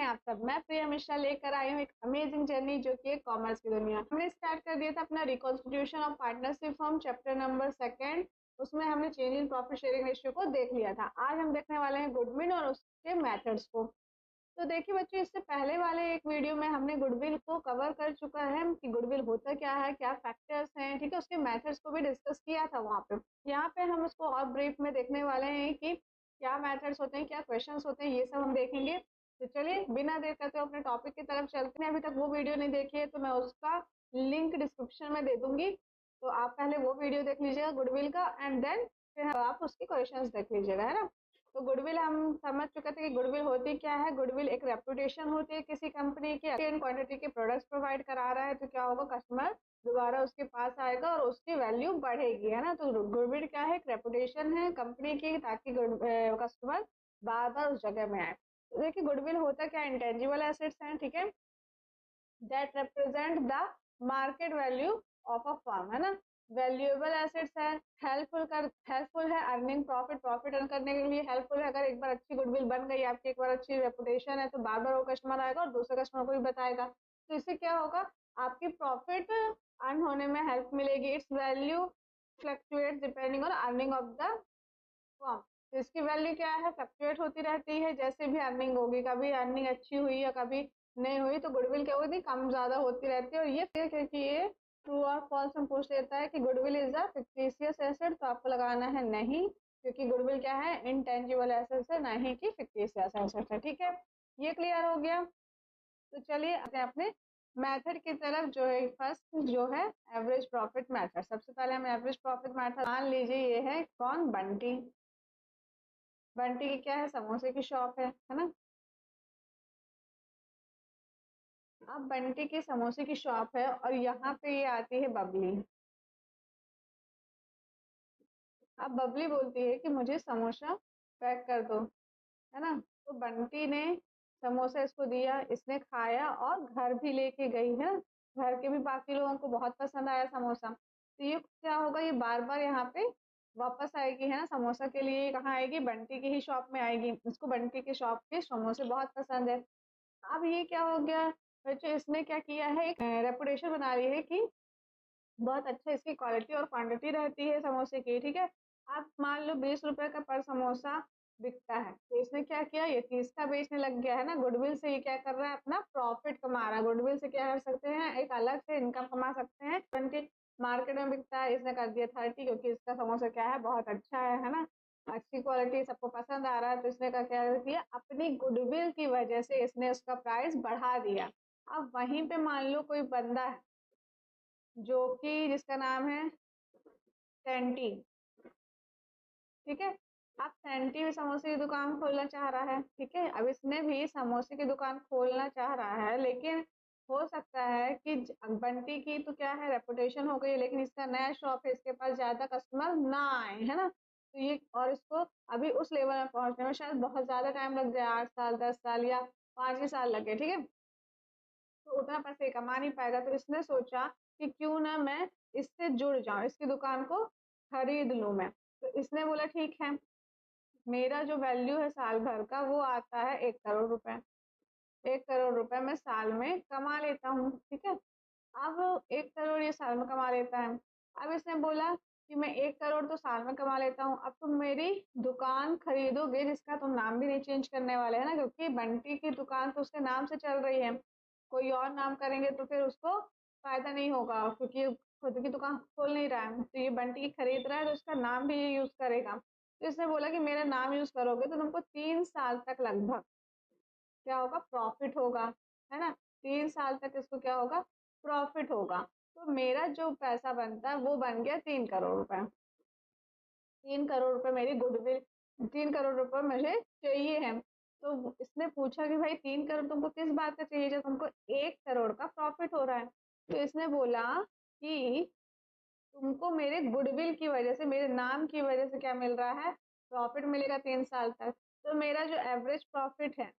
आप सब। मैं प्रिया मिश्रा लेकर आई हूँ एक अमेजिंग जर्नी जो कि कॉमर्स की दुनिया। हमने स्टार्ट कर दिया था अपना reconstitution of partnership form chapter number 2। उसमें हमने change in profit sharing ratio को देख लिया था। आज हम देखने वाले हैं गुडविल और उसके मेथड्स को। तो देखिए बच्चों, इससे पहले वाले एक वीडियो में हमने गुडविल को कवर कर चुका है कि गुडविल होता क्या है, क्या फैक्टर्स हैं, ठीक है। उसके मेथड्स को भी डिस्कस किया था वहाँ पे। यहाँ पे हम उसको और ब्रीफ में देखने वाले हैं कि क्या मेथड्स होते हैं, क्या क्वेश्चंस होते हैं, ये सब हम देखेंगे। तो चलिए बिना देर करते अपने टॉपिक की तरफ चलते हैं। अभी तक वो वीडियो नहीं देखी है तो मैं उसका लिंक डिस्क्रिप्शन में दे दूंगी, तो आप पहले वो वीडियो देख लीजिएगा गुडविल का, एंड देन फिर आप उसके क्वेश्चंस देख लीजिएगा, है ना। तो गुडविल हम समझ चुके थे कि गुडविल होती क्या है। गुडविल एक रेपुटेशन होती है किसी कंपनी की, इन क्वांटिटी के प्रोडक्ट्स प्रोवाइड करा रहा है तो क्या होगा, कस्टमर दोबारा उसके पास आएगा और उसकी वैल्यू बढ़ेगी, है ना। तो गुडविल क्या है, एक रेपुटेशन है कंपनी की, ताकि कस्टमर बार बार उस जगह में आए। तो देखिए गुडविल होता क्या, इंटेंजिबल एसेट्स हैं, ठीक है, that represent the market value of a firm, है ना। वैल्यूएबल एसेट्स है, हेल्पफुल है अर्निंग प्रॉफिट अर्न करने के लिए हेल्पफुल है। अगर एक बार अच्छी गुडविल बन गई आपकी, एक बार अच्छी रेपुटेशन है, तो बार बार वो कस्टमर आएगा और दूसरे कस्टमर को भी बताएगा। तो इससे क्या होगा, आपकी प्रॉफिट अर्न होने में हेल्प मिलेगी। It's value fluctuate depending on earning of the firm. तो इसकी वैल्यू क्या है, फ्लक्चुएट होती रहती है जैसे भी अर्निंग होगी। कभी अर्निंग अच्छी हुई या कभी नहीं हुई तो गुडविल क्या होती, कम ज्यादा होती रहती है। और ये क्योंकि ये ट्रू और फॉल्स में पूछ लेता है कि goodwill is a fictitious asset, तो आपको लगाना है नहीं, क्योंकि गुडविल क्या है, इंटेंजिबल एसेट है, नहीं कि फिक्टिशियस एसेट है, ठीक है। ये क्लियर हो गया। तो चलिए अपने मेथड की तरफ, जो है फर्स्ट जो है एवरेज प्रॉफिट मेथड। सबसे पहले हम एवरेज प्रॉफिट मेथड मान लीजिए, ये है कौन, बंटी। बंटी की क्या है, समोसे की शॉप है ना। अब बंटी की समोसे की शॉप है और यहाँ पे ये आती है बबली। अब बबली बोलती है कि मुझे समोसा पैक कर दो, है ना। तो बंटी ने समोसा इसको दिया, इसने खाया और घर भी लेके गई, है ना। घर के भी बाकी लोगों को बहुत पसंद आया समोसा। तो ये क्या होगा, ये बार बार यहाँ पे वापस आएगी, है ना। समोसा के लिए कहाँ आएगी, बंटी की ही शॉप में आएगी। इसको बंटी के शॉप के समोसे बहुत पसंद है। अब ये क्या हो गया बच्चों, इसने क्या किया है, एक रेपुटेशन बना ली है कि बहुत अच्छा इसकी क्वालिटी और क्वांटिटी रहती है समोसे की, ठीक है। आप मान लो 20 रुपए का पर समोसा बिकता है, तो इसने क्या किया, ये 30 का बेचने लग गया, है ना। गुडविल से ये क्या कर रहा है, अपना प्रॉफिट कमा रहा है। गुडविल से क्या कर सकते हैं, एक अलग से इनकम कमा सकते हैं। 20 मार्केट में बिकता है, इसने कर दिया 30, क्योंकि इसका समोसा क्या है, बहुत अच्छा है ना, अच्छी क्वालिटी, सबको पसंद आ रहा है। तो इसने का क्या किया, अपनी गुडविल की वजह से इसने उसका प्राइस बढ़ा दिया। अब वहीं पे मान लो कोई बंदा है जो कि जिसका नाम है सेंटी, ठीक है। अब सेंटी भी समोसे की दुकान खोलना चाह रहा है, ठीक है। अब इसने भी समोसे की दुकान खोलना चाह रहा है, लेकिन हो सकता है कि बंटी की तो क्या है, रेपुटेशन हो गई, लेकिन इसका नया शॉप है, इसके पास ज्यादा कस्टमर ना आए, है ना। तो ये और इसको अभी उस लेवल में पहुंचने में शायद बहुत ज्यादा टाइम लग जाए, 8 साल 10 साल या 5 ही साल लगे, ठीक है। तो उतना पैसे कमा नहीं पाएगा। तो इसने सोचा कि क्यों ना मैं इससे जुड़ जाऊं, इसकी दुकान को खरीद लूं मैं। तो इसने बोला ठीक है, मेरा जो वैल्यू है साल भर का वो आता है 1 करोड़ रुपए। 1 करोड़ रुपए मैं साल में कमा लेता हूँ, ठीक है। अब 1 करोड़ ये साल में कमा लेता है। अब इसने बोला कि मैं 1 करोड़ तो साल में कमा लेता हूँ, अब तुम मेरी दुकान खरीदोगे जिसका तुम नाम भी नहीं चेंज करने वाले, है ना, क्योंकि बंटी की दुकान तो उसके नाम से चल रही है। कोई और नाम करेंगे तो फिर उसको फायदा नहीं होगा, क्योंकि खुद की दुकान खोल नहीं रहा है। तो ये बंटी की खरीद रहा है तो उसका नाम भी ये यूज करेगा। तो इसने बोला कि मेरा नाम यूज करोगे तो तुमको 3 साल तक लगभग क्या होगा, प्रॉफिट होगा, है ना। 3 साल तक इसको क्या होगा, प्रॉफिट होगा। तो मेरा जो पैसा बनता है वो बन गया 3 करोड़ रुपए। 3 करोड़ रुपए मेरी गुडविल, 3 करोड़ रुपए मुझे चाहिए है। तो इसने पूछा कि भाई 3 करोड़ तुमको किस बात का चाहिए जब तुमको 1 करोड़ का प्रॉफिट हो रहा है। तो इसने बोला कि तुमको मेरे गुडविल की वजह से, मेरे नाम की वजह से क्या मिल रहा है, प्रॉफिट मिलेगा 3 साल तक। तो मेरा जो एवरेज प्रॉफिट है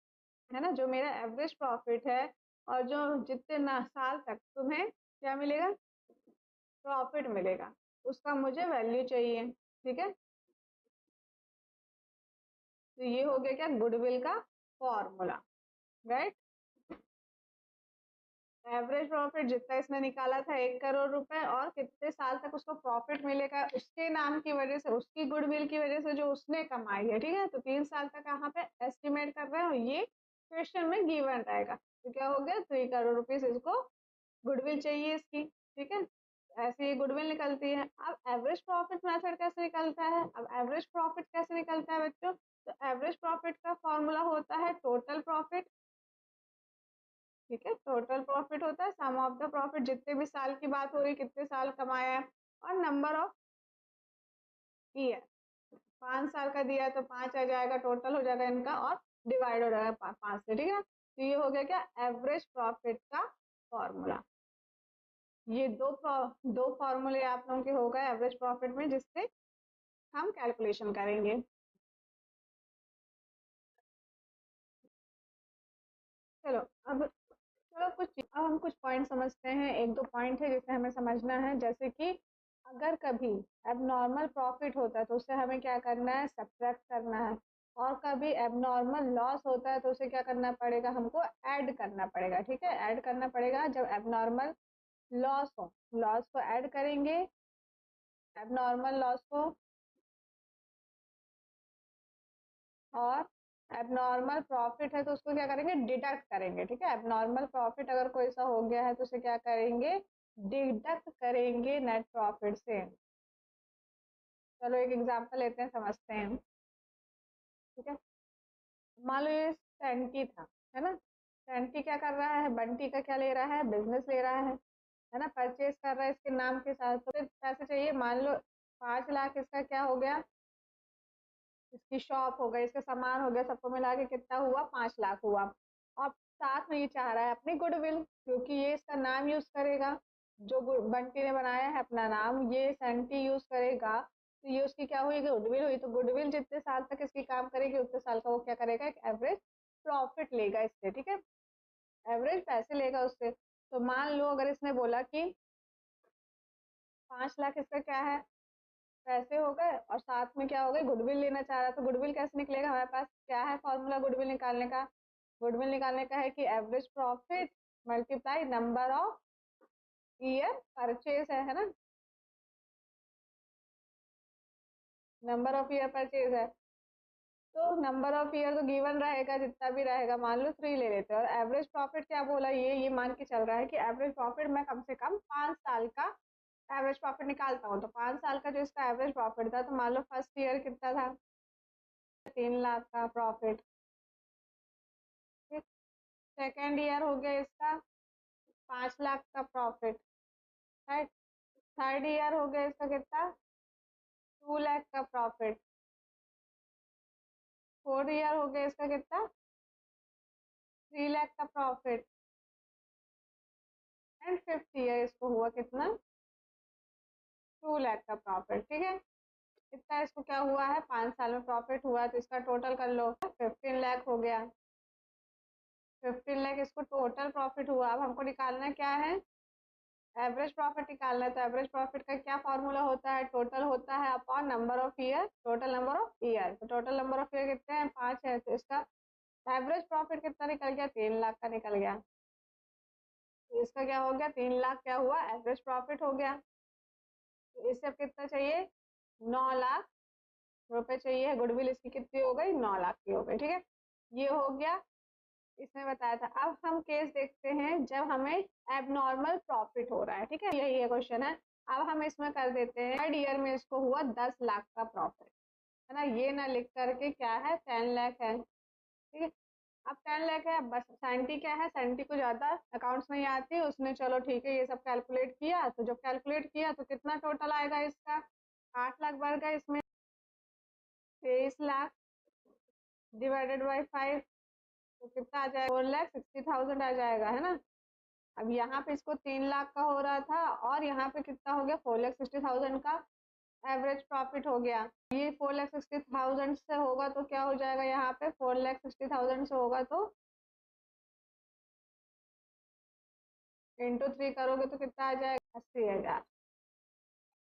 ना, जो मेरा एवरेज प्रॉफिट है और जो जितने ना साल तक तुम्हें क्या मिलेगा, प्रॉफिट मिलेगा, उसका मुझे वैल्यू चाहिए, ठीक है। तो ये हो गया क्या, गुडविल का फॉर्मूला। राइट। एवरेज प्रॉफिट जितना इसने निकाला था 1 करोड़ रुपए, और कितने साल तक उसको प्रॉफिट मिलेगा उसके नाम की वजह से, उसकी गुडविल की वजह से जो उसने कमाई है, ठीक है। तो 3 साल तक यहाँ पे एस्टिमेट कर रहे हो, ये क्वेश्चन में गिवन रहेगा। तो क्या हो गया, 3 करोड़ रुपीज इसको गुडविल चाहिए इसकी, ठीक है। ऐसे ये गुडविल निकलती है। अब एवरेज प्रॉफिट मेथड कैसे निकलता है, अब एवरेज प्रॉफिट कैसे निकलता है बच्चों, तो एवरेज प्रॉफिट का फॉर्मूला होता है टोटल प्रॉफिट, ठीक है। टोटल प्रॉफिट होता है सम ऑफ द प्रॉफिट, जितने भी साल की बात हो रही है, कितने साल कमाया है, और नंबर ऑफ ईयर। 5 साल का दिया है तो 5 आ जाएगा, टोटल हो जाएगा इनका, और डिवाइड हो जाएगा 5 से, ठीक है। तो ये हो गया क्या, एवरेज प्रॉफिट का फॉर्मूला। ये दो फॉर्मूले आप लोगों के हो गए एवरेज प्रॉफिट में, जिससे हम कैलकुलेशन करेंगे। चलो अब, अब हम कुछ पॉइंट समझते हैं। एक दो पॉइंट है जिसे हमें समझना है, जैसे कि अगर कभी एबनॉर्मल प्रॉफिट होता है तो उसे हमें क्या करना है, सब्ट्रैक्ट करना है। और कभी एबनॉर्मल लॉस होता है तो उसे क्या करना पड़ेगा, हमको ऐड करना पड़ेगा, ठीक है। ऐड करना पड़ेगा जब एबनॉर्मल लॉस हो, लॉस को ऐड करेंगे, एबनॉर्मल लॉस को, और एबनॉर्मल प्रॉफिट है तो उसको क्या करेंगे, डिडक्ट करेंगे, ठीक है। एबनॉर्मल प्रॉफिट अगर कोई सा हो गया है तो उसे क्या करेंगे, डिडक्ट करेंगे नेट प्रॉफिट से। चलो एक एग्जांपल लेते हैं, समझते हैं, ठीक है। मान लो ये सेंटी था, है ना। सेंटी क्या कर रहा है, बंटी का क्या ले रहा है, बिजनेस ले रहा है ना, परचेज कर रहा है इसके नाम के साथ। तो पैसे चाहिए, मान लो 5 लाख इसका क्या हो गया, इसकी शॉप हो गई, इसका सामान हो गया, सबको मिला के कितना हुआ, 5 लाख हुआ। और साथ में ये चाह रहा है अपनी गुडविल, क्योंकि ये इसका नाम यूज करेगा, जो बंटी ने बनाया है अपना नाम, ये सेंटी यूज करेगा, तो ये उसकी क्या हुई, गुडविल हुई। तो गुडविल जितने साल तक इसकी काम करेगी उतने साल का वो क्या करेगा, एक एवरेज प्रॉफिट लेगा इससे, ठीक है। एवरेज पैसे लेगा उससे। तो मान लो अगर इसने बोला कि 5 लाख इसका क्या है, पैसे हो गए, और साथ में क्या हो गए, गुडविल लेना चाह रहा है। तो गुडविल कैसे निकलेगा, हमारे पास क्या है फॉर्मूला गुडविल निकालने का, गुडविल निकालने का है कि average profit multiply number of year purchase है ना, नंबर ऑफ ईयर परचेज है। तो नंबर ऑफ ईयर तो गिवन रहेगा, जितना भी रहेगा, मान लो 3 ले लेते हैं। और एवरेज प्रॉफिट क्या बोला, ये मान के चल रहा है कि एवरेज प्रॉफिट मैं कम से कम 5 साल का एवरेज प्रॉफिट निकालता हूँ। तो 5 साल का जो इसका एवरेज प्रॉफिट था, तो मान लो फर्स्ट ईयर कितना था, 3 लाख का प्रॉफिट, ठीक। सेकेंड ईयर हो गया इसका 5 लाख का प्रॉफिट, राइट। थर्ड ईयर हो गया इसका कितना, 2 लाख का प्रॉफिट। फोर्थ ईयर हो गया इसका कितना, 3 लाख का प्रॉफिट। एंड फिफ्थ ईयर इसको हुआ कितना, 2 लाख का प्रॉफिट, ठीक है। इतना इसको क्या हुआ है, 5 साल में प्रॉफिट हुआ है, तो इसका टोटल कर लो, 15 लाख हो गया। 15 लाख इसको टोटल प्रॉफिट हुआ। अब हमको निकालना क्या है, एवरेज प्रॉफिट निकालना है। तो एवरेज प्रॉफिट का क्या फॉर्मूला होता है, टोटल होता है upon number of year, total number of year. तो टोटल नंबर ऑफ ईयर कितने हैं, 5 है, तो इसका एवरेज प्रॉफिट कितना निकल गया, 3 लाख का निकल गया। तो इसका क्या हो गया, 3 लाख क्या हुआ, एवरेज प्रॉफिट हो गया। तो इससे अब कितना चाहिए, 9 लाख रुपए चाहिए। गुडविल इसकी कितनी हो गई, 9 लाख की हो गई, ठीक है। ये हो गया, इसने बताया था। अब हम केस देखते हैं जब हमें एबनॉर्मल प्रॉफिट हो रहा है, ठीक है, यही है क्वेश्चन है। अब हम इसमें कर देते हैं, थर्ड ईयर में इसको हुआ 10 लाख का प्रॉफिट, है ना। ये ना लिख करके क्या है, 10 लाख है, ठीक है। अब 10 लाख है, बस सेंटी क्या है, सेंटी को ज्यादा अकाउंट्स नहीं आती, उसने चलो ठीक है ये सब कैलकुलेट किया। तो जब कैलकुलेट किया तो कितना टोटल आएगा इसका, 8 लाख बढ़ गया इसमें, 23 लाख डिवाइडेड बाई 5, तो कितना आ जाएगा, 4,60,000 आ जाएगा, है ना। अब यहाँ पे इसको 3 लाख का हो रहा था, और यहाँ पे कितना हो गया, 4,60,000 का एवरेज प्रॉफिट हो गया। ये 4,60,000 से होगा तो क्या हो जाएगा, यहाँ पे 4,60,000 से होगा तो इंटू 3 करोगे तो कितना आ जाएगा, 80,000।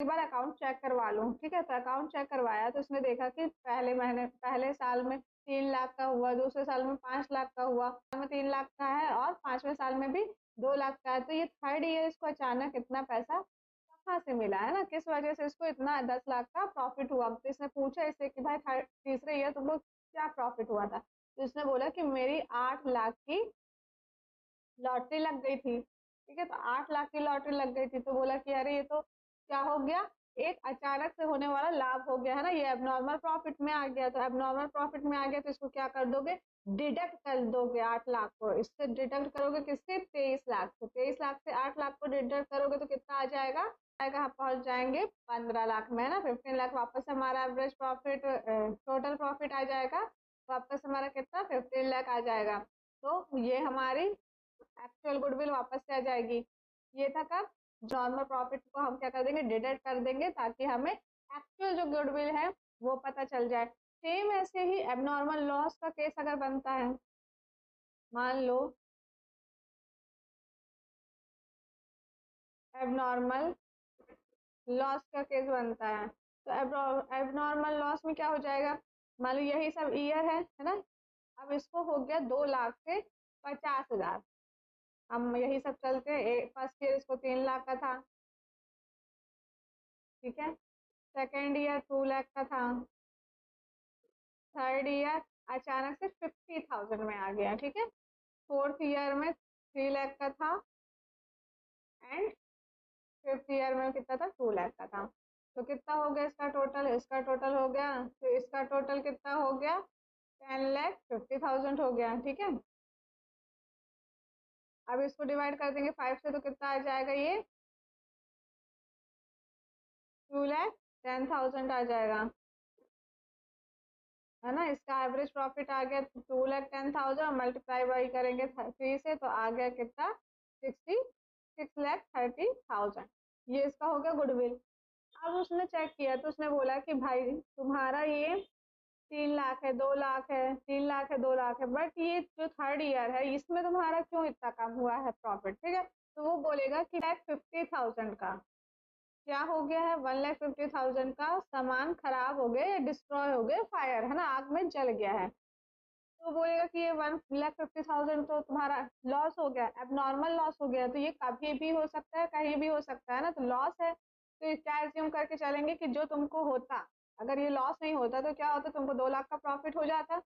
एक बार अकाउंट चेक करवा लूँ, ठीक है। तो अकाउंट चेक करवाया तो उसने देखा कि पहले साल में 3 लाख का हुआ, दूसरे साल में 5 लाख का हुआ, साल में 3 लाख का है और 5वें साल में भी 2 लाख का है। तो ये थर्ड ईयर इसको अचानक इतना पैसा कहाँ से मिला, है ना, किस वजह से इसको इतना 10 लाख का प्रॉफिट हुआ। तो इसने पूछा इससे कि भाई तीसरे ईयर तुमको क्या प्रॉफिट हुआ था। तो इसने बोला कि मेरी 8 लाख की लॉटरी लग गई थी, ठीक है। तो 8 लाख की लॉटरी लग गई थी। तो बोला कि अरे ये तो क्या हो गया, एक अचानक से होने वाला लाभ हो गया, है ना, ये एबनॉर्मल प्रॉफिट में आ गया। तो एबनॉर्मल प्रॉफिट में आ गया तो इसको क्या कर दोगे, डिडक्ट कर दोगे 8 लाख को। इससे डिडक्ट करोगे किससे, 23 लाख से। 23 लाख से 8 लाख को डिडक्ट करोगे तो कितना आ जाएगा, हम पहुंच जाएंगे 15 लाख में, है ना। 15 लाख वापस हमारा एवरेज प्रॉफिट, टोटल प्रॉफिट आ जाएगा वापस हमारा कितना, 15 लाख आ जाएगा। तो ये हमारी एक्चुअल गुडविल वापस से आ जाएगी। ये था कब, नॉर्मल प्रॉफिट को हम क्या कर देंगे, डिडक्ट कर देंगे ताकि हमें एक्चुअल जो गुडविल है वो पता चल जाए। सेम ऐसे ही एबनॉर्मल लॉस का केस अगर बनता है, मान लो एबनॉर्मल लॉस का केस बनता है, तो एबनॉर्मल लॉस में क्या हो जाएगा, मान लो यही सब ईयर है ना। अब इसको हो गया 2 लाख से 50 हजार। हम यही सब चलते हैं, फर्स्ट ईयर इसको 3 लाख का था, ठीक है। सेकेंड ईयर 2 लाख का था, थर्ड ईयर अचानक से 50,000 में आ गया, ठीक है। फोर्थ ईयर में 3 लाख का था एंड फिफ्थ ईयर में कितना था, 2 लाख का था। तो कितना हो गया इसका टोटल, इसका टोटल हो गया, तो इसका टोटल कितना हो गया, 10,50,000 हो गया, ठीक है। अब इसको डिवाइड कर देंगे 5 से तो कितना आ जाएगा, ये 2,10,000 आ जाएगा, है ना। इसका एवरेज प्रॉफिट आ गया 2,10,000, मल्टीप्लाई बाई करेंगे 3 से तो आ गया कितना, 6,30,000। ये इसका हो गया गुडविल। अब उसने चेक किया तो उसने बोला कि भाई तुम्हारा ये 3 लाख है, 2 लाख है, 3 लाख है, 2 लाख है, बट ये जो थर्ड ईयर है इसमें तुम्हारा क्यों इतना कम हुआ है प्रॉफिट, ठीक है। तो वो बोलेगा कि 1,50,000 का क्या हो गया है, 1,50,000 का सामान खराब हो गया या डिस्ट्रॉय हो गया, फायर, है ना, आग में जल गया है। तो बोलेगा कि ये 1,50,000 तो तुम्हारा लॉस हो गया, अब नॉर्मल लॉस हो गया। तो ये कभी भी हो सकता है, कहीं भी हो सकता है ना, तो लॉस है। तो ये क्या एज्यूम करके चलेंगे कि जो तुमको होता, अगर ये लॉस नहीं होता तो क्या होता, तुमको 2 लाख का प्रॉफिट हो जाता।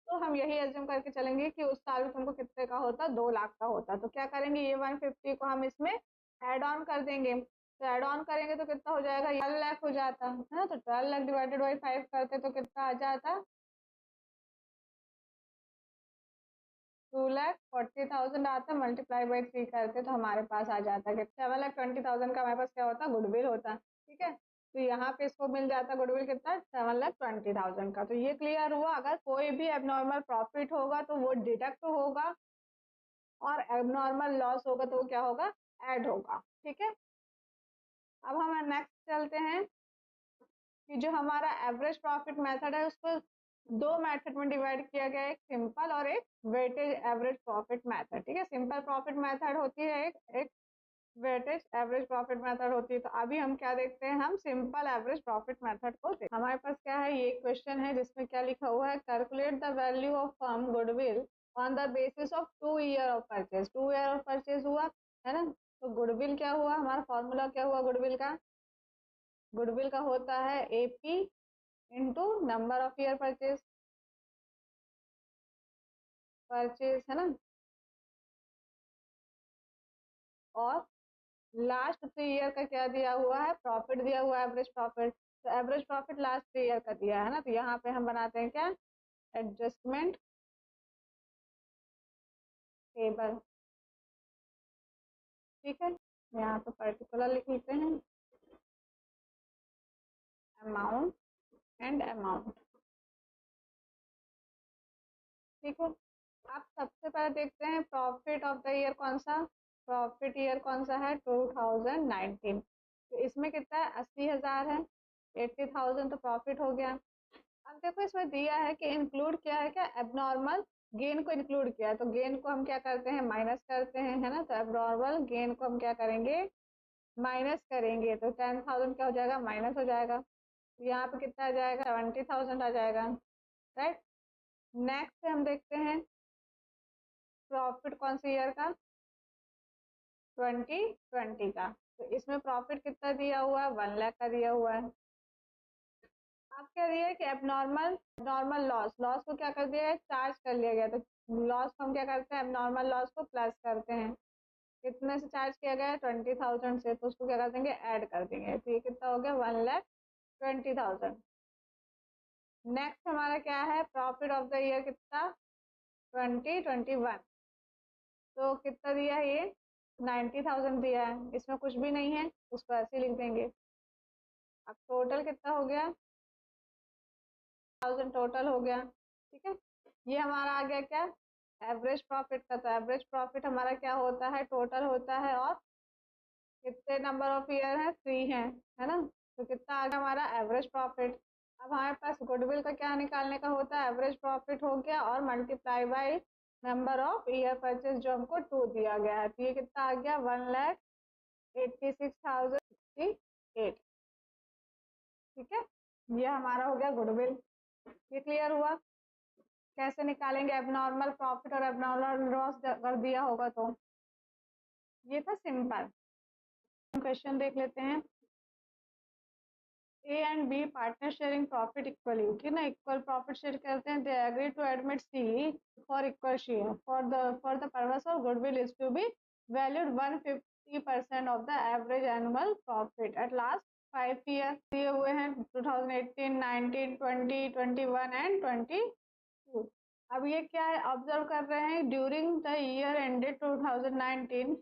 तो हम यही एज्यूम करके चलेंगे कि उस साल में तुमको कितने का होता, 2 लाख का होता। तो क्या करेंगे, ये 150 को हम इसमें एड ऑन कर देंगे। तो एड ऑन करेंगे तो कितना हो जाएगा, 12 लाख हो जाता है ना। तो 12 लाख डिवाइडेड बाई 5 करते तो कितना आ जाता, 2,40,000 आता, मल्टीप्लाई बाई 3 करते तो हमारे पास आ जाता कि 7,20,000 का हमारे पास क्या होता, गुडविल होता, ठीक है। तो यहाँ पे इसको मिल जाता गुडविल कितना, 7,20,000 का। तो ये क्लियर हुआ, अगर कोई भी एबनॉर्मल प्रॉफिट होगा तो वो डिडक्ट होगा और एबनॉर्मल लॉस होगा तो वो क्या होगा, ऐड होगा, ठीक है। अब हम नेक्स्ट चलते हैं कि जो हमारा एवरेज प्रॉफिट मेथड है उसको दो मेथड में डिवाइड किया गया है, एक सिंपल और एक वेटेज एवरेज प्रॉफिट मेथड, ठीक है। सिंपल प्रॉफिट मेथड होती है एक वेटेज एवरेज प्रॉफिट मेथड होती है। तो अभी हम क्या देखते हैं, हम सिंपल एवरेज प्रॉफिट मेथड को देखते हैं। हमारे पास क्या है, ये क्वेश्चन है जिसमें क्या लिखा हुआ है, calculate the value of firm goodwill on the basis of 2 year of purchase. 2 year of purchase हुआ, है ना। तो गुडविल क्या हुआ, हमारा फॉर्मूला क्या हुआ गुडविल का, गुडविल का होता है AP into number of year purchase, purchase, है ना। और लास्ट 3 ईयर का क्या दिया हुआ है, प्रॉफिट दिया हुआ है, एवरेज प्रॉफिट। तो एवरेज प्रॉफिट लास्ट 3 ईयर का दिया है ना। तो यहाँ पे हम बनाते हैं क्या, एडजस्टमेंट टेबल, ठीक है। यहाँ पे पर्टिकुलर लिख लेते हैं, अमाउंट एंड अमाउंट, ठीक है। आप सबसे पहले देखते हैं प्रॉफिट ऑफ द ईयर कौन सा, प्रॉफिट ईयर कौन सा है, 2019। तो इसमें कितना है, 80,000 है, 80,000 तो प्रॉफिट हो गया। अब देखो इसमें दिया है कि इंक्लूड किया है क्या, एबनॉर्मल गेन को इंक्लूड किया है। तो गेन को हम क्या करते हैं, माइनस करते हैं, है ना। तो एबनॉर्मल गेन को हम क्या करेंगे, माइनस करेंगे तो 10,000 क्या हो जाएगा, माइनस हो जाएगा। यहाँ पे कितना आ जाएगा, 70,000 आ जाएगा, राइट। नेक्स्ट हम देखते हैं प्रॉफिट कौन सी ईयर का, 2020 का। तो इसमें प्रॉफिट कितना दिया हुआ है, 1 लाख का दिया हुआ है। अब क्या दिया है कि एबनॉर्मल नॉर्मल लॉस, लॉस को क्या कर दिया है, चार्ज कर लिया गया। तो लॉस को हम क्या करते हैं, एबनॉर्मल लॉस को प्लस करते हैं। कितने से चार्ज किया गया है, 20,000 से, तो उसको क्या कर देंगे, ऐड कर देंगे। तो ये कितना हो गया, 1,20,000। नेक्स्ट हमारा क्या है, प्रॉफिट ऑफ द ईयर कितना, 2021। तो कितना दिया है ये, 90,000 दिया है, इसमें कुछ भी नहीं है, उसको ऐसे ही लिख देंगे। अब टोटल कितना हो गया, 1000 टोटल हो गया, ठीक है। ये हमारा आ गया क्या, एवरेज प्रॉफिट का। तो एवरेज प्रॉफिट हमारा क्या होता है, टोटल होता है, और कितने नंबर ऑफ ईयर है, 3 है ना। तो कितना आ गया हमारा एवरेज प्रॉफिट। अब हमारे पास गुडविल का क्या निकालने का होता है, एवरेज प्रॉफिट हो गया और multiply by number of year purchase जो हमको 2 दिया गया है। तो ये कितना आ गया, 1,86,068, ठीक है। ये हमारा हो गया गुडविल। ये क्लियर हुआ, कैसे निकालेंगे एबनॉर्मल प्रॉफिट और एबनॉर्मल लॉस अगर दिया होगा तो। ये था सिंपल। क्वेश्चन देख लेते हैं। A and B partner sharing profit equally, ठीक ना, इक्वल प्रॉफिट शेयर करते हैं। They agree to admit C for equal share for the purpose of goodwill is to be valued 150% of the average annual profit at last 5 year दिए हुए हैं, 2018, 19, 20, 21 and 22। अब ये क्या है, ऑब्जर्व कर रहे हैं, during the year ended 2019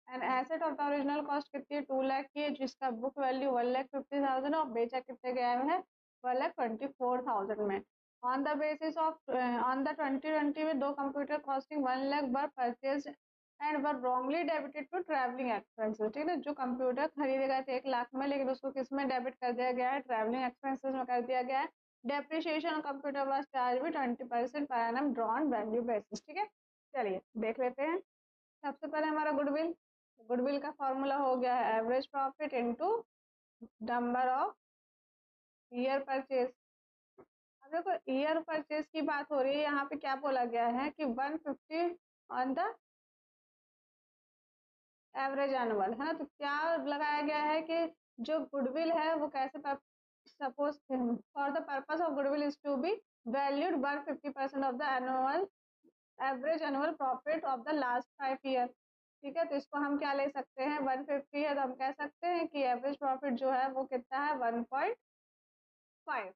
and asset of the original cost कितनी है, 2 लाख की है, जिसका बुक वैल्यू 1,50,000 और बेचा कितने गया है, 1,24,000 में। On the basis of on the 2020 में 2 computer costing 1 lakh were purchase and were wrongly debited to travelling expenses, ठीक है। जो कंप्यूटर खरीदे गए थे 1 लाख में, लेकिन उसको किस में डेबिट कर दिया गया है, ट्रैवलिंग एक्सपेंसेस में कर दिया गया है। Depreciation of computer was charge भी 20% per annum drawn value basis, ठीक है। चलिए देख लेते हैं। सबसे पहले हमारा गुडविल, गुडविल का फॉर्मूला हो गया है average profit into number of year purchase. अब देखो ईयर परचेज की बात हो रही है, यहाँ पे क्या बोला गया है कि 150 ऑन द एवरेज एनुअल, है ना। तो क्या लगाया गया है कि जो गुडविल है वो कैसे, suppose for the purpose of goodwill is to be valued 150% of the annual average annual profit of the last 5 year, ठीक है। तो इसको हम क्या ले सकते हैं, 150 है तो हम कह सकते हैं कि एवरेज प्रॉफिट जो है वो कितना है, 1.5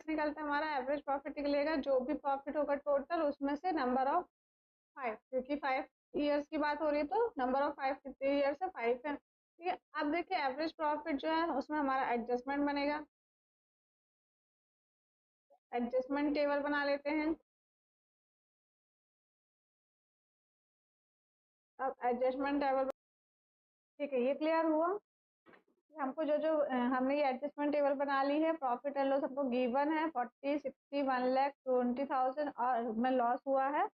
निकलता है हमारा। एवरेज प्रॉफिट निकलेगा जो भी प्रॉफिट होगा टोटल उसमें से नंबर ऑफ 5, क्योंकि 5 ईयर्स की बात हो रही है तो नंबर ऑफ 5 कितने ईयर्स है, 5 है, ठीक है। अब देखिए एवरेज प्रॉफिट जो है उसमें हमारा एडजस्टमेंट बनेगा, एडजस्टमेंट टेबल बना लेते हैं। अब एडजस्टमेंट टेबल, ठीक है, ये क्लियर हुआ। हमको जो जो हमने ये एडजस्टमेंट टेबल बना ली है, प्रॉफिट एंड लॉस हमको गिवन है 40, 60, 1,20,000 और में लॉस हुआ है,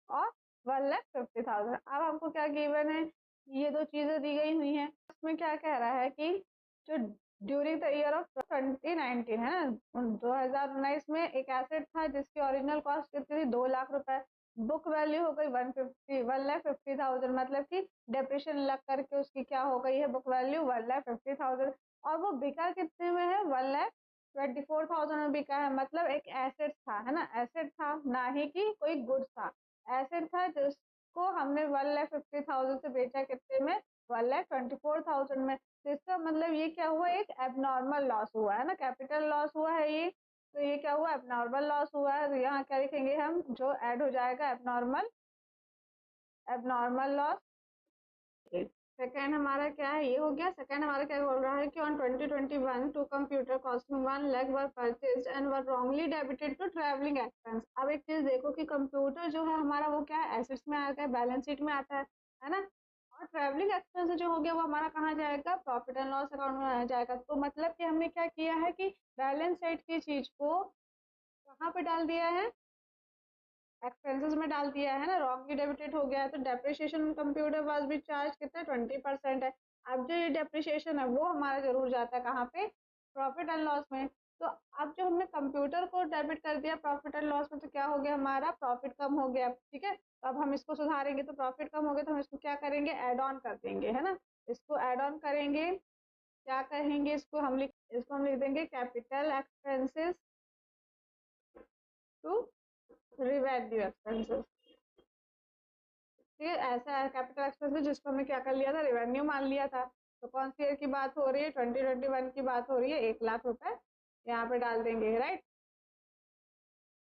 और 1,50,000। अब हमको क्या गिवन है, ये दो चीजें दी गई हुई हैं। इसमें क्या कह रहा है कि जो ड्यूरिंग द ईयर ऑफ 2019 है ना, 2019 में एक एसेट था जिसकी ओरिजिनल कॉस्ट कितनी थी, 2 लाख रुपए, बुक वैल्यू हो गई 1,50,000, मतलब कि डेप्रिशिएशन लग करके उसकी क्या हो गई है, बुक वैल्यू 1,50,000, और वो बिका कितने में है, 1,24,000 में बिका है। मतलब एक एसेट था, है ना, एसेट था, ना ही कि कोई गुड्स था, एसेट था जिसको हमने 1,50,000 से बेचा कितने में, 1,24,000 में। तो इसका मतलब ये क्या हुआ, एक एबनॉर्मल लॉस हुआ है ना, कैपिटल लॉस हुआ है ये। तो ये क्या हुआ, एबनॉर्मल लॉस हुआ है। तो यहाँ क्या लिखेंगे हम, जो ऐड हो जाएगा एबनॉर्मल, एबनॉर्मल लॉस। सेकेंड हमारा क्या है, ये हो गया। सेकेंड हमारा क्या बोल रहा है कि on 2021 two computer costing 1 lakh were purchase and were wrongly debited to travelling expense. अब एक चीज देखो कि कंप्यूटर जो है हमारा वो क्या है, एसेट्स में आता है, बैलेंस शीट में आता है ना। और ट्रैवलिंग एक्सपेंस जो हो गया वो हमारा कहाँ जाएगा, प्रॉफिट एंड लॉस अकाउंट में आ जाएगा। तो मतलब कि हमने क्या किया है कि बैलेंस शीट की चीज को कहाँ पे डाल दिया है, एक्सपेंसेस में डाल दिया है ना, रॉन्गली डेबिटेड हो गया है। तो डेप्रिसिएशन कंप्यूटर वाज भी चार्ज कितना, 20% है। अब जो ये डेप्रिसिएशन है वो हमारा जरूर जाता है कहाँ पे, प्रॉफिट एंड लॉस में। तो अब जब हमने कंप्यूटर को डेबिट कर दिया प्रॉफिट एंड लॉस में तो क्या हो गया, हमारा प्रॉफिट कम हो गया, ठीक है। तो अब हम इसको सुधारेंगे, तो प्रॉफिट कम हो गया तो हम इसको क्या करेंगे, ऐड ऑन कर देंगे, है ना। इसको ऐड ऑन करेंगे, क्या कहेंगे इसको, इसको हम लिख देंगे capital expenses to revenue expenses. ठीक है, ऐसा है कैपिटल एक्सपेंसेस जिसको हमने क्या कर लिया था, रिवेन्यू मान लिया था। तो कौन सी ईयर की बात हो रही है, 2021 की बात हो रही है, 1,00,000 रुपए यहाँ पे डाल देंगे, राइट।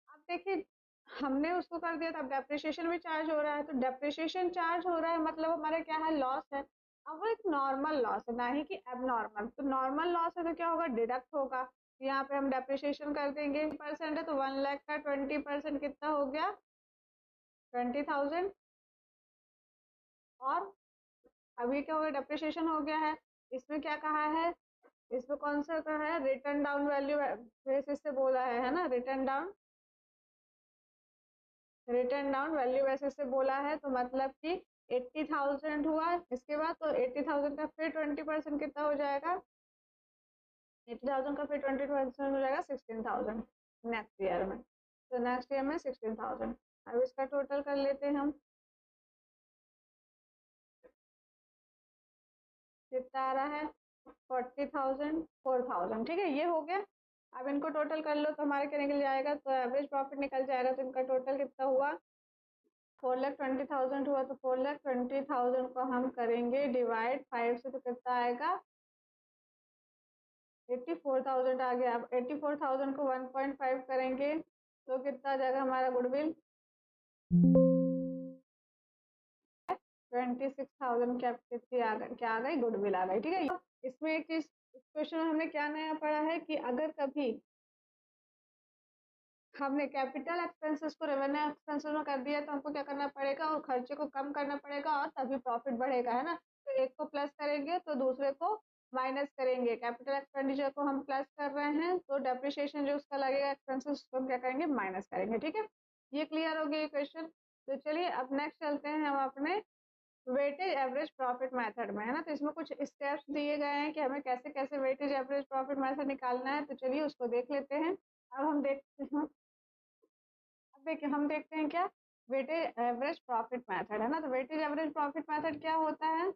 अब देखिए हमने उसको कर दिया था, अब डेप्रिसिएशन भी चार्ज हो रहा है, तो डेप्रिसिएशन चार्ज हो रहा है मतलब हमारा क्या है, लॉस है। अब वो एक नॉर्मल लॉस है, ना ही कि एबनॉर्मल। तो नॉर्मल लॉस है तो क्या होगा, डिडक्ट होगा। यहाँ पे हम डेप्रिसिएशन कर देंगे, परसेंट है तो 1,00,000 का 20% कितना हो गया, 20,000। और अभी क्या हो गया, डेप्रिसिएशन हो गया है। इसमें क्या कहा है, इसमें कौन सा कहा है, रिटर्न डाउन वैल्यू बेसिस से बोला है ना, रिटर्न डाउन वैल्यू बेसिस से बोला है। तो मतलब कि 80,000 हुआ इसके बाद, तो 80,000 का फिर 20% कितना हो जाएगा, 80,000 का फिर 20% हो जाएगा 16,000 नेक्स्ट ईयर में। तो नेक्स्ट ईयर में 16,000। अब इसका टोटल कर लेते हैं हम, कितना आ रहा है, 40,000 4,000, ठीक है, ये हो गया। अब इनको टोटल कर लो तो हमारे क्या निकल जाएगा, तो एवरेज प्रॉफिट निकल जाएगा। तो इनका टोटल कितना हुआ, 4,20,000 हुआ। तो 4,20,000 को हम करेंगे डिवाइड 5 से, तो कितना आएगा, 84,000 आ गया। अब 84,000 को 1.5 करेंगे तो कितना आ जाएगा हमारा गुडविल, 26,000 कितनी आ गई, क्या आ गई, गुडविल आ गई, ठीक है। इसमें एक चीज, इस क्वेश्चन में हमने क्या नया पढ़ा है कि अगर कभी हमने कैपिटल एक्सपेंसेस को रेवेन्यू एक्सपेंसेस में कर दिया तो हमको क्या करना पड़ेगा, और खर्चे को कम करना पड़ेगा और तभी प्रॉफिट बढ़ेगा, है ना। तो एक को प्लस करेंगे तो दूसरे को माइनस करेंगे। कैपिटल एक्सपेंडिचर को हम प्लस कर रहे हैं तो डेप्रिसिएशन जो उसका लगेगा एक्सपेंसेस उसको हम क्या करेंगे, माइनस करेंगे, ठीक है। ये क्लियर हो गया ये क्वेश्चन। तो चलिए अब नेक्स्ट चलते हैं हम अपने वेटेज एवरेज प्रॉफिट मेथड में, है ना। तो इसमें कुछ स्टेप्स दिए गए हैं कि हमें कैसे कैसे वेटेज एवरेज प्रॉफिट मेथड निकालना है। तो चलिए उसको देख लेते हैं। अब हम देखते हैं, अब देखिए हम देखते हैं क्या, वेटेज एवरेज प्रॉफिट मेथड, है ना। तो वेटेज एवरेज प्रॉफिट मेथड क्या होता है,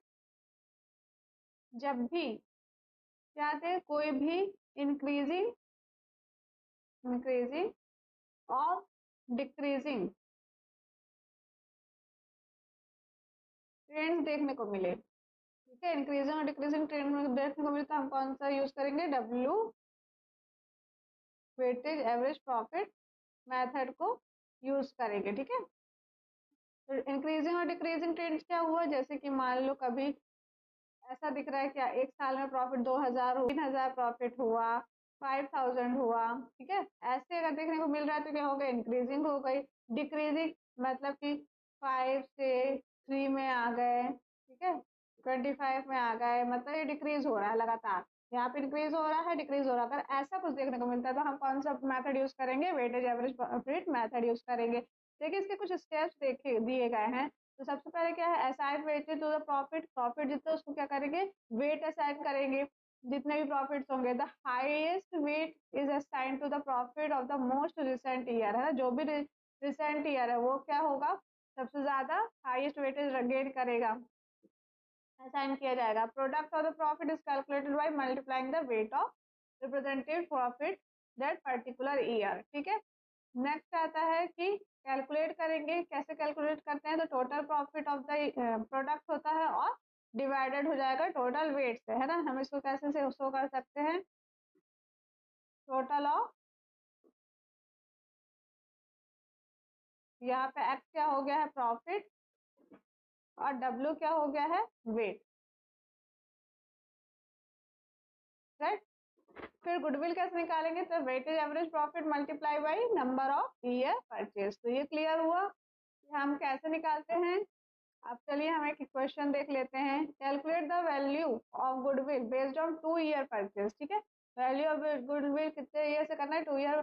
जब भी क्या थे, कोई भी इंक्रीजिंग इंक्रीजिंग और डिक्रीजिंग ट्रेंड्स देखने को मिले, ठीक है। इंक्रीजिंग और डिक्रीजिंग ट्रेंड में देखने को मिलता है, हम कौन सा यूज करेंगे, W weightage average profit method को यूज करेंगे, ठीक है। तो इंक्रीजिंग और डिक्रीजिंग ट्रेंड्स क्या हुआ, जैसे कि मान लो कभी ऐसा दिख रहा है क्या, एक साल में प्रॉफिट 2,000 हुआ, 3,000 प्रॉफिट हुआ, 5,000 हुआ, ठीक है। ऐसे अगर देखने को मिल रहा है तो क्या हो गया, इंक्रीजिंग हो गई। डिक्रीजिंग मतलब कि 5 से 3 में आ गए, ठीक है, 25 में आ गए, मतलब ये डिक्रीज हो रहा है लगातार। यहाँ पे इंक्रीज हो रहा है, डिक्रीज हो रहा है। अगर ऐसा कुछ देखने को मिलता है तो हम कौन सा मेथड यूज करेंगे, weightage average profit method use करेंगे। देखिए इसके कुछ स्टेप्स देखे दिए गए हैं। तो सबसे पहले क्या है, assign weightage to the profit, profit जितना उसको क्या करेंगे, वेट असाइन करेंगे। जितने भी प्रॉफिट्स होंगे, the highest weight is assign to the profit of the most recent year, है ना। जो भी रिसेंट ईयर है वो क्या होगा, सबसे ज्यादा हाईएस्ट वेटेज गेन करेगा, असाइन किया जाएगा। Product of the profit is calculated by multiplying the weight of representative profit that particular year, ठीक है। नेक्स्ट आता है कि कैलकुलेट करेंगे, कैसे कैलकुलेट करते हैं, तो total profit of the product होता है और डिवाइडेड हो जाएगा टोटल वेट से, है ना। हम इसको कैसे से शो कर सकते हैं, टोटल ऑफ, यहाँ पे एक्स क्या हो गया है, प्रॉफिट, और डब्ल्यू क्या हो गया है, वेट, राइट। फिर गुडविल कैसे निकालेंगे, तो weightage average profit multiply by number of year purchase. तो ये क्लियर हुआ कि हम कैसे निकालते हैं। अब चलिए हम एक क्वेश्चन देख लेते हैं, calculate the value of goodwill based on 2 year purchase, ठीक है। वैल्यू ऑफ गुडविल कितने ईयर से करना है, 2 ईयर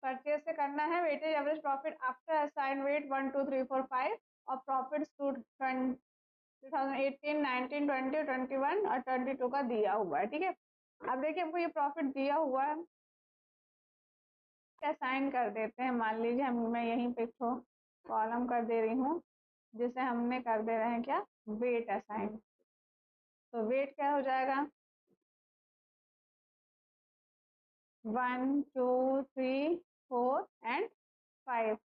परचेज से करना है। Weightage average profit after assign weight 1 2 3 4 5 और प्रॉफिट 2018, 19, 20, 21 और 22 का दिया हुआ है। ठीक है, अब देखिए हमको ये प्रॉफिट दिया हुआ है, असाइन कर देते हैं। मान लीजिए मैं यहीं पे कॉलम कर दे रही हूँ, जिसे हमने कर दे रहे हैं क्या, वेट असाइन। तो वेट क्या हो जाएगा, 1, 2, 3, 4 एंड 5।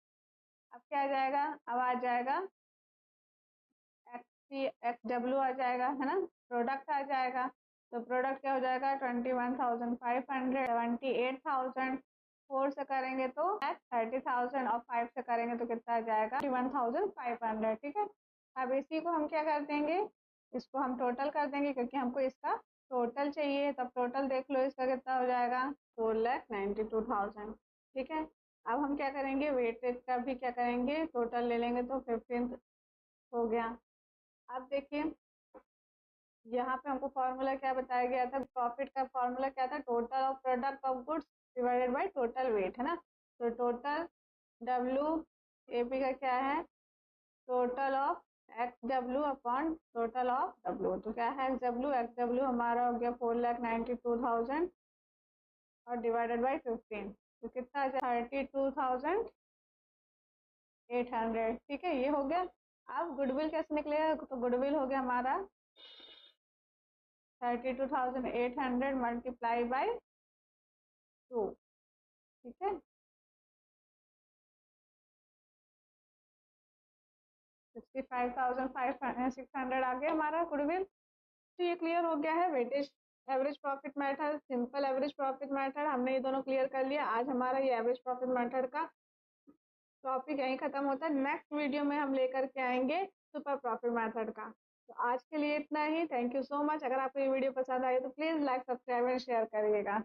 अब क्या आ जाएगा, अब आ जाएगा एक्स डब्ल्यू आ जाएगा, है ना, प्रोडक्ट आ जाएगा। तो प्रोडक्ट क्या हो जाएगा, 21,500, 78,000। 4 से करेंगे तो 30,000 और 5 से करेंगे तो कितना आ जाएगा, 21,500। ठीक है, अब इसी को हम क्या कर देंगे, इसको हम टोटल कर देंगे, क्योंकि हमको इसका टोटल चाहिए। तब टोटल देख लो इसका कितना हो जाएगा, 4,92,000। ठीक है, अब हम क्या करेंगे, वेटेज का भी क्या करेंगे, टोटल ले लेंगे तो 15 हो गया। अब देखिए यहाँ पे हमको फॉर्मूला क्या बताया गया था, प्रॉफिट का फॉर्मूला क्या था, total of product of goods divided by total weight, है ना। तो टोटल डब्ल्यू ए पी का क्या है, total of x W upon total of W. तो क्या है, एक्स डब्ल्यू हमारा हो गया 4,92,000 और डिवाइडेड बाई 15, तो कितना आ जाए 32,800। ठीक है, ये हो गया। अब गुडविल कैसे निकलेगा, तो गुडविल हो गया हमारा 32,800 मल्टीप्लाई बाई 2। ठीक है, 65,600 आ गया हमारा गुडविल। तो ये क्लियर हो गया है weightage average profit method, simple average profit method, हमने ये दोनों क्लियर कर लिया। आज हमारा ये एवरेज प्रॉफिट मेथड का टॉपिक यहीं खत्म होता है। नेक्स्ट वीडियो में हम लेकर के आएंगे सुपर प्रॉफिट मेथड का। तो आज के लिए इतना ही, थैंक यू सो मच। अगर आपको ये वीडियो पसंद आई तो please like, subscribe and share करिएगा।